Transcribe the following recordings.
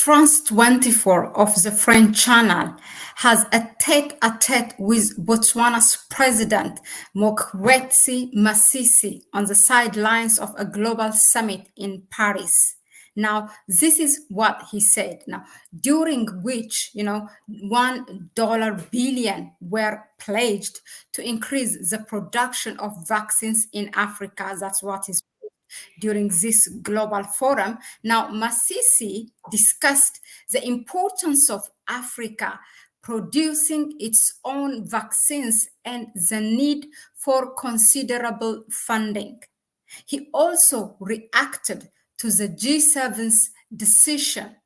France 24 of the French channel has a tete-a-tete with Botswana's president, Mokgweetsi Masisi, on the sidelines of a global summit in Paris. Now, this is what he said. Now, during which, $1 billion were pledged to increase the production of vaccines in Africa. That's what is during this global forum. Now, Masisi discussed the importance of Africa producing its own vaccines and the need for considerable funding. He also reacted to the G7's decision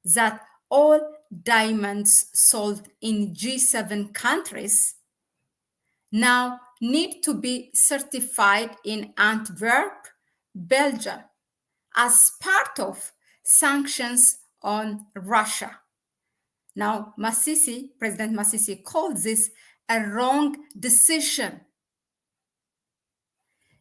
that all diamonds sold in G7 countries now need to be certified in Antwerp, Belgium, as part of sanctions on Russia. Now, President Masisi called this a wrong decision.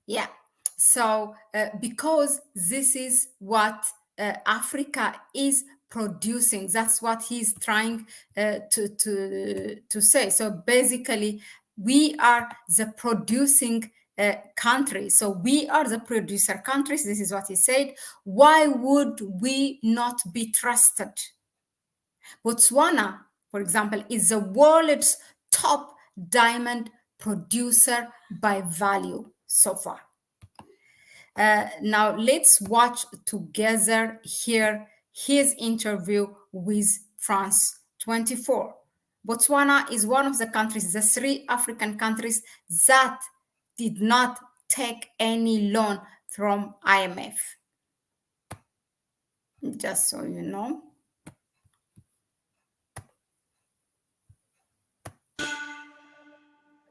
Yeah, so because this is what Africa is producing, that's what he's trying to say. So basically, we are the producing country. So we are the producer countries. This is what he said. Why would we not be trusted? Botswana, for example, is the world's top diamond producer by value so far. Now let's watch together here his interview with France 24. Botswana is one of the countries, the 3 African countries that did not take any loan from IMF. Just so you know.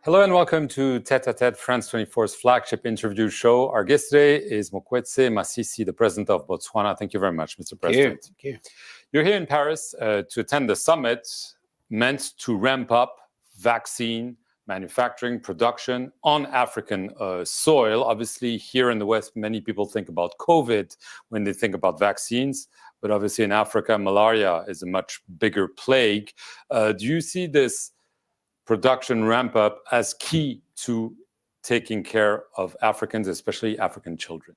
Hello and welcome to Tete-a-Tete, France 24's flagship interview show. Our guest today is Mokgweetsi Masisi, the president of Botswana. Thank you very much, Mr. President. Thank you. You're here in Paris to attend the summit meant to ramp up vaccine manufacturing production on African soil. Obviously, here in the West, many people think about COVID when they think about vaccines. But obviously in Africa, malaria is a much bigger plague. Do you see this production ramp up as key to taking care of Africans, especially African children?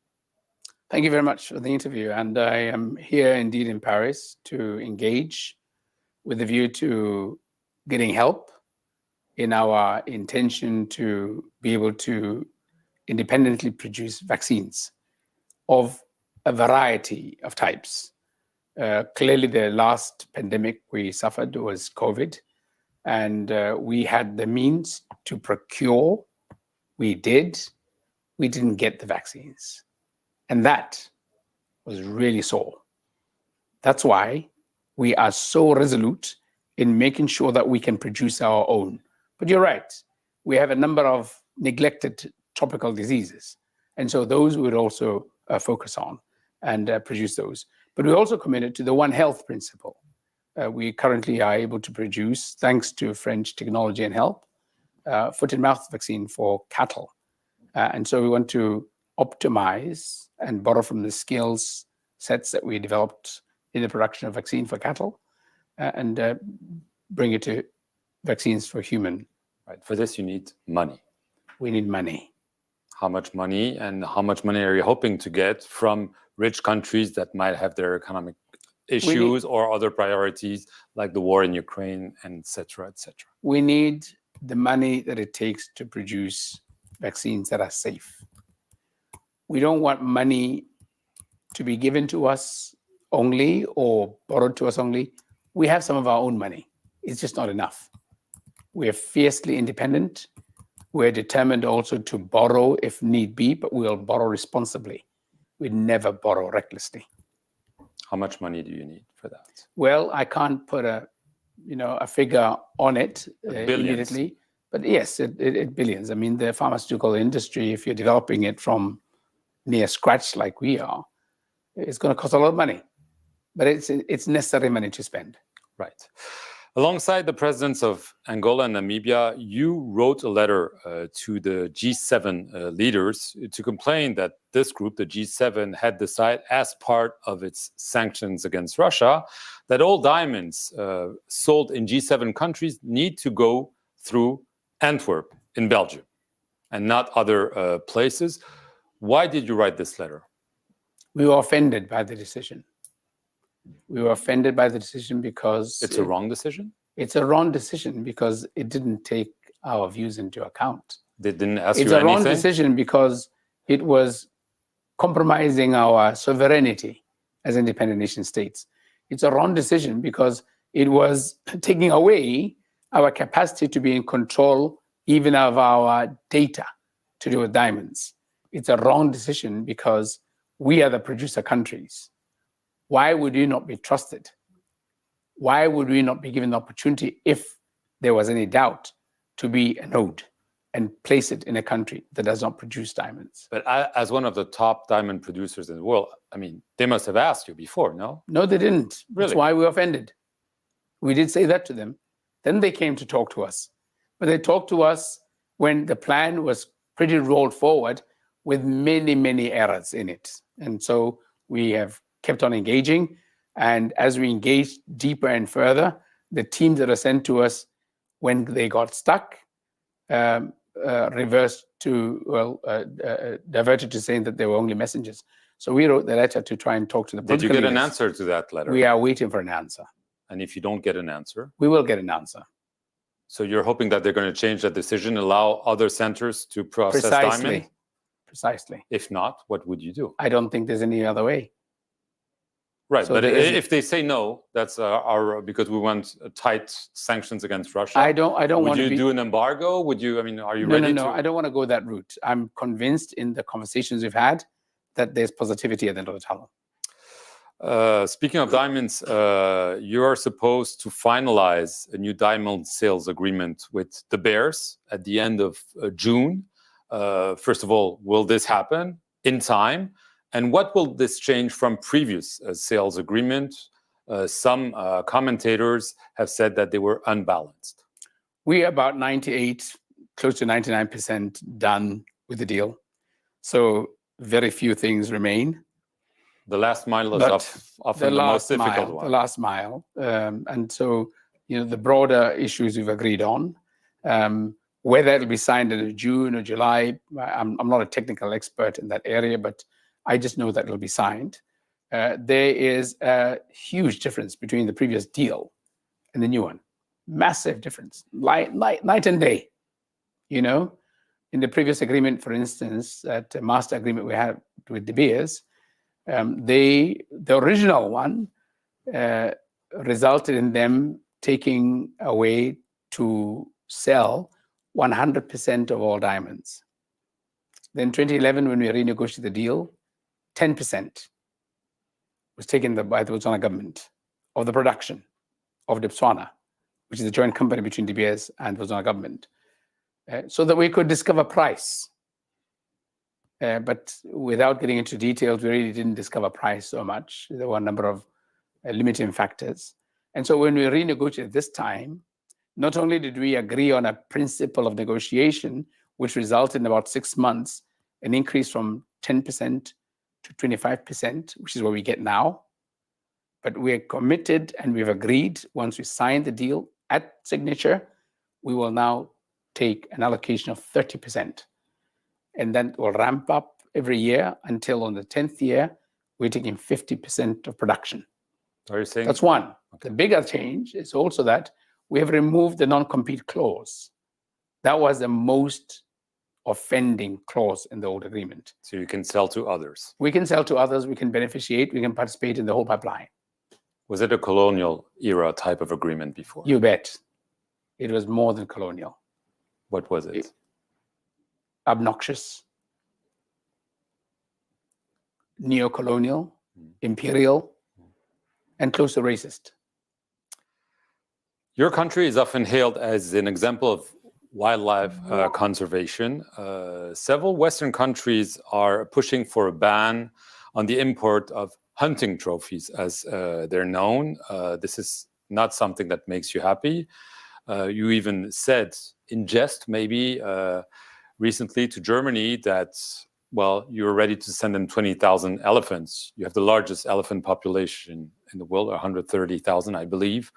Thank you very much for the interview. And I am here indeed in Paris to engage with a view to getting help in our intention to be able to independently produce vaccines of a variety of types. Clearly, the last pandemic we suffered was COVID. And we had the means to procure. We didn't get the vaccines. And that was really sore. That's why we are so resolute in making sure that we can produce our own. But you're right, we have a number of neglected tropical diseases. And so those we would also focus on and produce those. But we're also committed to the One Health principle. We currently are able to produce, thanks to French technology and help, foot and mouth vaccine for cattle. And so we want to optimize and borrow from the skills sets that we developed in the production of vaccine for cattle and bring it to vaccines for human. Right. For this, you need money. We need money. How much money, and how much money are you hoping to get from rich countries that might have their economic issues or other priorities like the war in Ukraine, and et cetera, et cetera? We need the money that it takes to produce vaccines that are safe. We don't want money to be given to us only or borrowed to us only. We have some of our own money. It's just not enough. We're fiercely independent. We're determined also to borrow if need be, but we'll borrow responsibly. We never borrow recklessly. How much money do you need for that? Well, I can't put a figure on it immediately, but yes, it billions. I mean, the pharmaceutical industry, if you're developing it from near scratch like we are, it's going to cost a lot of money, but it's necessary money to spend. Right. Alongside the presidents of Angola and Namibia, you wrote a letter to the G7 leaders to complain that this group, the G7, had decided, as part of its sanctions against Russia, that all diamonds sold in G7 countries need to go through Antwerp in Belgium and not other places. Why did you write this letter? We were offended by the decision. We were offended by the decision because it's a wrong decision? It's a wrong decision because it didn't take our views into account. They didn't ask you anything? It's a wrong decision because it was compromising our sovereignty as independent nation states. It's a wrong decision because it was taking away our capacity to be in control even of our data to do with diamonds. It's a wrong decision because we are the producer countries. Why would we not be trusted? Why would we not be given the opportunity, if there was any doubt, to be a node and place it in a country that does not produce diamonds? But as one of the top diamond producers in the world, I mean, they must have asked you before, no? No, they didn't. Really? That's why we were offended. We did say that to them. Then they came to talk to us. But they talked to us when the plan was pretty rolled forward with many, many errors in it. And so we have kept on engaging. And as we engaged deeper and further, the teams that are sent to us when they got stuck diverted to saying that they were only messengers. So we wrote the letter to try and talk to the Did you political get an leaders. answer to that letter? We are waiting for an answer. And if you don't get an answer? We will get an answer. So you're hoping that they're going to change that decision, allow other centers to process diamond? Precisely. If not, what would you do? I don't think there's any other way. Right, So but there isn't. if they say no, that's our because we want tight sanctions against Russia. I don't Would want you to do an embargo? Would you? I mean, are you No, ready no, no. to? I don't want to go that route. I'm convinced in the conversations we've had that there's positivity at the end of the tunnel. Speaking of diamonds, you are supposed to finalize a new diamond sales agreement with the Bears at the end of June. First of all, will this happen in time? And what will this change from previous sales agreement? Some commentators have said that they were unbalanced. We are about 98, close to 99% done with the deal. So very few things remain. The last mile is But often the most difficult one. The last mile. And so, the broader issues we've agreed on. Whether it'll be signed in June or July, I'm not a technical expert in that area, but I just know that it'll be signed. There is a huge difference between the previous deal and the new one. Massive difference, night and day. In the previous agreement, for instance, that master agreement we had with De Beers, the original one resulted in them taking away to sell 100% of all diamonds. Then 2011, when we renegotiated the deal, 10% was taken by the Botswana government of the production of Botswana, which is a joint company between De Beers and the Botswana government, so that we could discover price. But without getting into details, we really didn't discover price so much. There were a number of limiting factors. And so when we renegotiated this time, not only did we agree on a principle of negotiation, which resulted in about 6 months, an increase from 10% to 25%, which is what we get now, but we're committed and we've agreed, once we sign the deal at signature, we will now take an allocation of 30%. And then we'll ramp up every year until on the 10th year, we're taking 50% of production. Are you saying that's one? Okay. The bigger change is also that we have removed the non-compete clause. That was the most offending clause in the old agreement. So you can sell to others. We can sell to others, we can beneficiate, we can participate in the whole pipeline. Was it a colonial era type of agreement before? You bet. It was more than colonial. What was it? Obnoxious, neo-colonial, imperial, and close to racist. Your country is often hailed as an example of wildlife conservation. Several Western countries are pushing for a ban on the import of hunting trophies, as they're known. This is not something that makes you happy. You even said in jest, maybe recently to Germany that, well, you're ready to send them 20,000 elephants. You have the largest elephant population in the world, 130,000, I believe.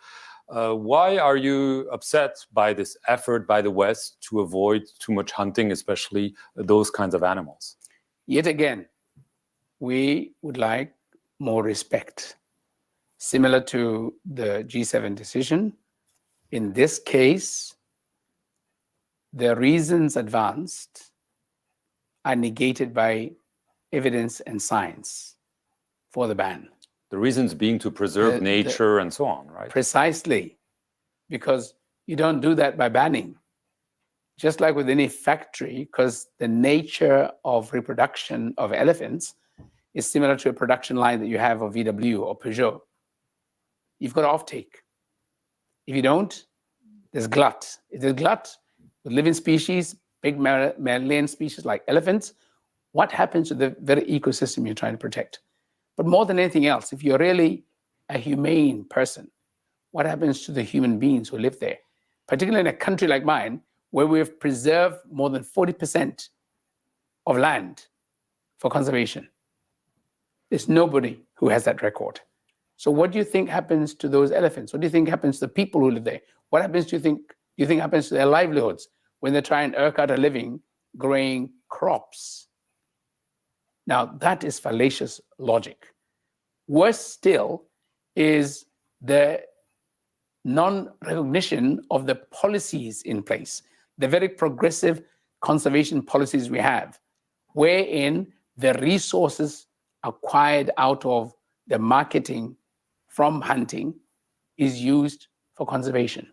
Why are you upset by this effort by the West to avoid too much hunting, especially those kinds of animals? Yet again, we would like more respect. Similar to the G7 decision, in this case, the reasons advanced are negated by evidence and science for the ban. The reasons being to preserve nature and so on, right? Precisely, because you don't do that by banning. Just like with any factory, because the nature of reproduction of elephants is similar to a production line that you have of VW or Peugeot. You've got offtake. If you don't, there's glut. If there's glut with living species, big mammalian species like elephants, what happens to the very ecosystem you're trying to protect? But more than anything else, if you're really a humane person, what happens to the human beings who live there? Particularly in a country like mine, where we have preserved more than 40% of land for conservation. There's nobody who has that record. So what do you think happens to those elephants? What do you think happens to the people who live there? What happens, do you think happens to their livelihoods when they try and eke out a living growing crops? Now, that is fallacious logic. Worse still is the non-recognition of the policies in place, the very progressive conservation policies we have, wherein the resources acquired out of the marketing from hunting is used for conservation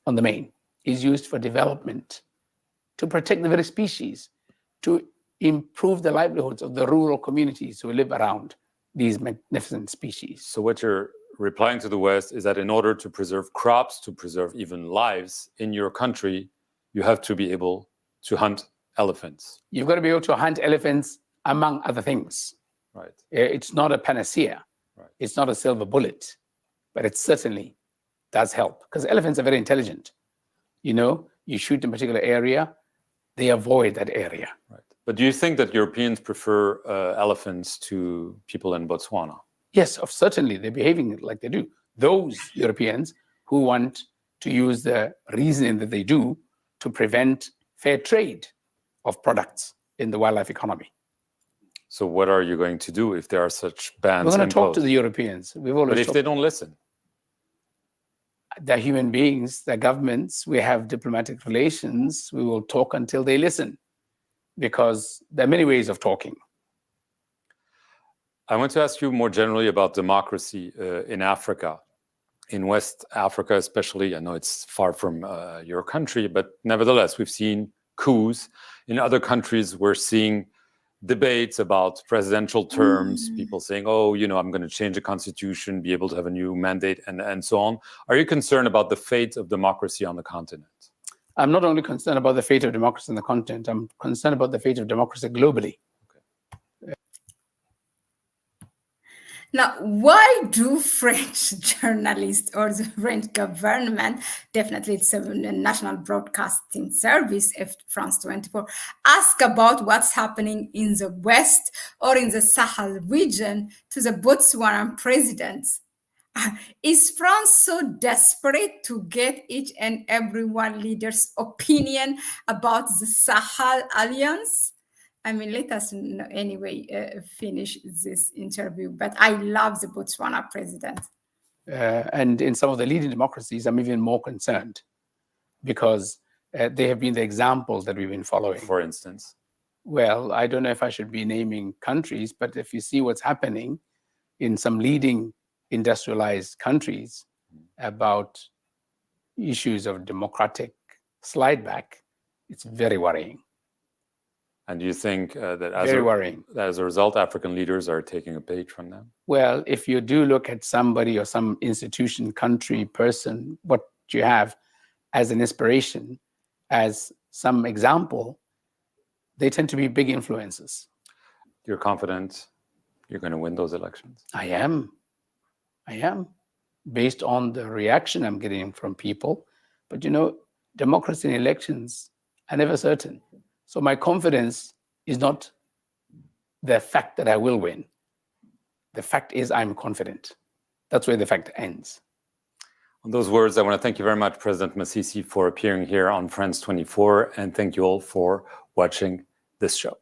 on the main, is used for development, to protect the very species, to improve the livelihoods of the rural communities who live around these magnificent species. So what you're replying to the West is that in order to preserve crops, to preserve even lives in your country, you have to be able to hunt elephants. You've got to be able to hunt elephants, among other things. Right. It's not a panacea. Right. It's not a silver bullet, but it certainly does help, because elephants are very intelligent. You know, you shoot in a particular area, they avoid that area. Right. But do you think that Europeans prefer elephants to people in Botswana? Yes, certainly they're behaving like they do. Those Europeans who want to use the reasoning that they do to prevent fair trade of products in the wildlife economy. So what are you going to do if there are such bans? We're going to talk to the Europeans. But if they don't listen? They're human beings, they're governments, we have diplomatic relations, we will talk until they listen, because there are many ways of talking. I want to ask you more generally about democracy in Africa, in West Africa especially. I know it's far from your country, but nevertheless, we've seen coups. In other countries, we're seeing debates about presidential terms, people saying, oh, you know, I'm going to change the constitution, be able to have a new mandate, and so on. Are you concerned about the fate of democracy on the continent? I'm not only concerned about the fate of democracy on the continent, I'm concerned about the fate of democracy globally. Now, why do French journalists or the French government, definitely it's a national broadcasting service, France 24, ask about what's happening in the West or in the Sahel region to the Botswana president? Is France so desperate to get each and every one leader's opinion about the Sahel Alliance? I mean, let us anyway finish this interview, but I love the Botswana president. And in some of the leading democracies, I'm even more concerned, because they have been the examples that we've been following. For instance? Well, I don't know if I should be naming countries, but if you see what's happening in some leading industrialized countries about issues of democratic slide back, it's very worrying. And do you think that as a result, African leaders are taking a page from them? Well, if you do look at somebody or some institution, country, person, what you have as an inspiration, as some example, they tend to be big influences. You're confident you're going to win those elections? I am. based on the reaction I'm getting from people. But democracy and elections are never certain. So my confidence is not the fact that I will win. The fact is I'm confident. That's where the fact ends. On those words, I want to thank you very much, President Masisi, for appearing here on France 24, and thank you all for watching this show.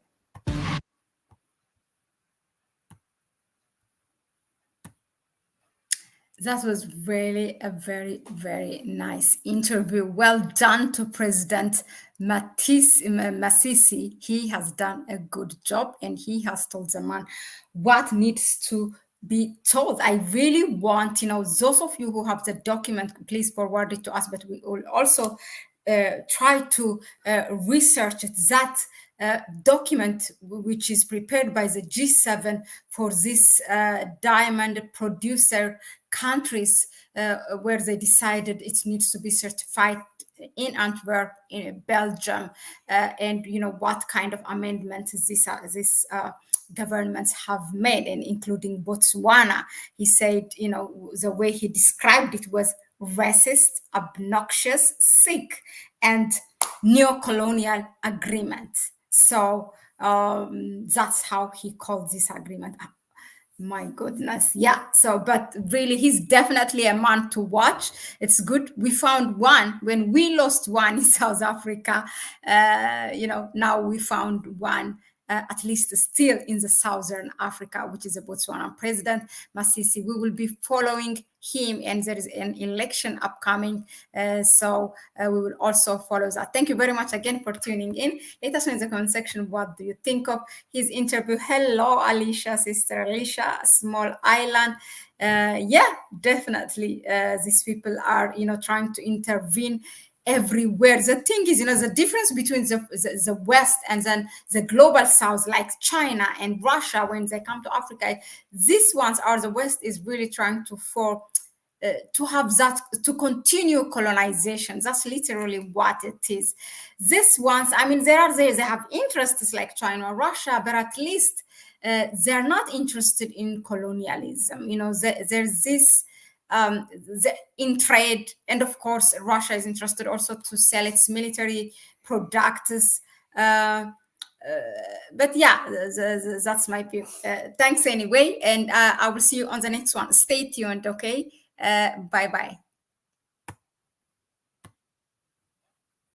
That was really a very, very nice interview. Well done to President Masisi. He has done a good job, and he has told the man what needs to be told. I really want, those of you who have the document, please forward it to us, but we will also try to research it. That document, which is prepared by the G7 for this diamond producer countries, where they decided it needs to be certified in Antwerp, in Belgium, and what kind of amendments this governments have made, and including Botswana. He said, the way he described it was racist, obnoxious, sick, and neo-colonial agreement. So that's how he called this agreement. My goodness. Yeah. So, but really, he's definitely a man to watch. It's good. We found one when we lost one in South Africa. Now we found one, at least still in the Southern Africa, which is a Botswana president, Masisi. We will be following him, and there is an election upcoming. So we will also follow that. Thank you very much again for tuning in. Let us know in the comment section, what do you think of his interview? Hello, Alicia, sister Alicia, Small Island. Yeah, definitely. These people are, trying to intervene everywhere. The thing is, the difference between the West and then the global South, like China and Russia, when they come to Africa, these ones are, the West is really trying to have that, to continue colonization. That's literally what it is. These ones, they have interests like China or Russia, but at least they're not interested in colonialism. There's this in trade, and of course Russia is interested also to sell its military products, but yeah, that's my view. Thanks anyway, and I will see you on the next one. Stay tuned. Okay, bye bye.